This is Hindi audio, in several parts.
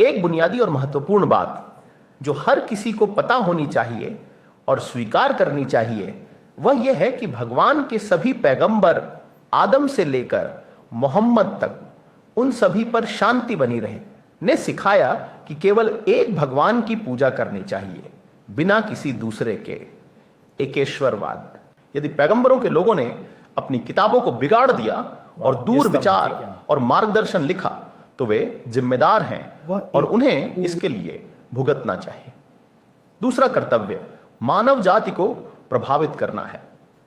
एक बुनियादी और महत्वपूर्ण बात जो हर किसी को पता होनी चाहिए और स्वीकार करनी चाहिए वह यह है कि भगवान के सभी पैगंबर आदम से लेकर मोहम्मद तक उन सभी पर शांति बनी रहे ने सिखाया कि केवल एक भगवान की पूजा करनी चाहिए बिना किसी दूसरे के, एकेश्वरवाद। यदि पैगंबरों के लोगों ने अपनी किताबों को बिगाड़ दिया और दूर विचार और मार्गदर्शन लिखा तो वे जिम्मेदार हैं और उन्हें इसके लिए भुगतना चाहिए। दूसरा कर्तव्य मानव जाति को प्रभावित करना है,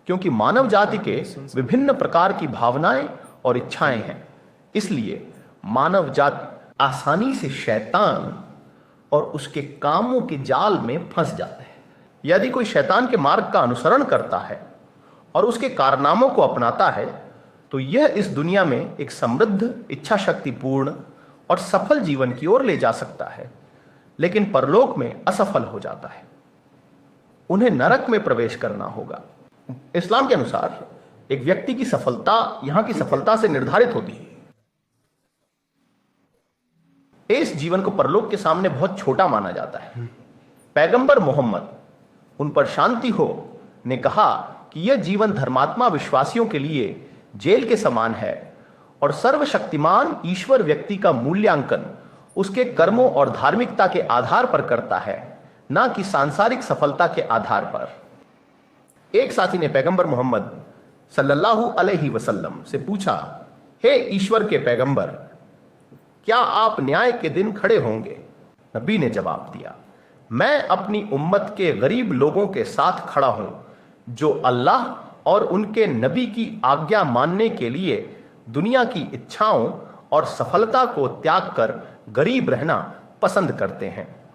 क्योंकि मानव जाति के विभिन्न प्रकार की भावनाएं और इच्छाएं हैं। इसलिए मानव जाति आसानी से शैतान और उसके कामों के जाल में फंस जाता है। यदि कोई शैतान के मार्ग का अनुसरण करता है और उसके कारनामों को अपनाता है तो यह इस दुनिया में एक समृद्ध, इच्छा शक्तिपूर्ण और सफल जीवन की ओर ले जा सकता है, लेकिन परलोक में असफल हो जाता है। उन्हें नरक में प्रवेश करना होगा। इस्लाम के अनुसार एक व्यक्ति की सफलता यहां की सफलता से निर्धारित होती है। इस जीवन को परलोक के सामने बहुत छोटा माना जाता है। पैगंबर मोहम्मद, उन पर शांति हो, ने कहा कि यह जीवन धर्मात्मा विश्वासियों के लिए जेल के समान है और सर्वशक्तिमान ईश्वर व्यक्ति का मूल्यांकन उसके कर्मों और धार्मिकता के आधार पर करता है, ना कि सांसारिक सफलता के आधार पर। एक साथी ने पैगंबर मोहम्मद सल्लल्लाहु अलैहि वसल्लम से पूछा, हे ईश्वर के पैगंबर, क्या आप न्याय के दिन खड़े होंगे? नबी ने जवाब दिया, मैं अपनी उम्मत के गरीब लोगों के साथ खड़ा हूं जो अल्लाह और उनके नबी की आज्ञा मानने के लिए दुनिया की इच्छाओं और सफलता को त्याग कर गरीब रहना पसंद करते हैं।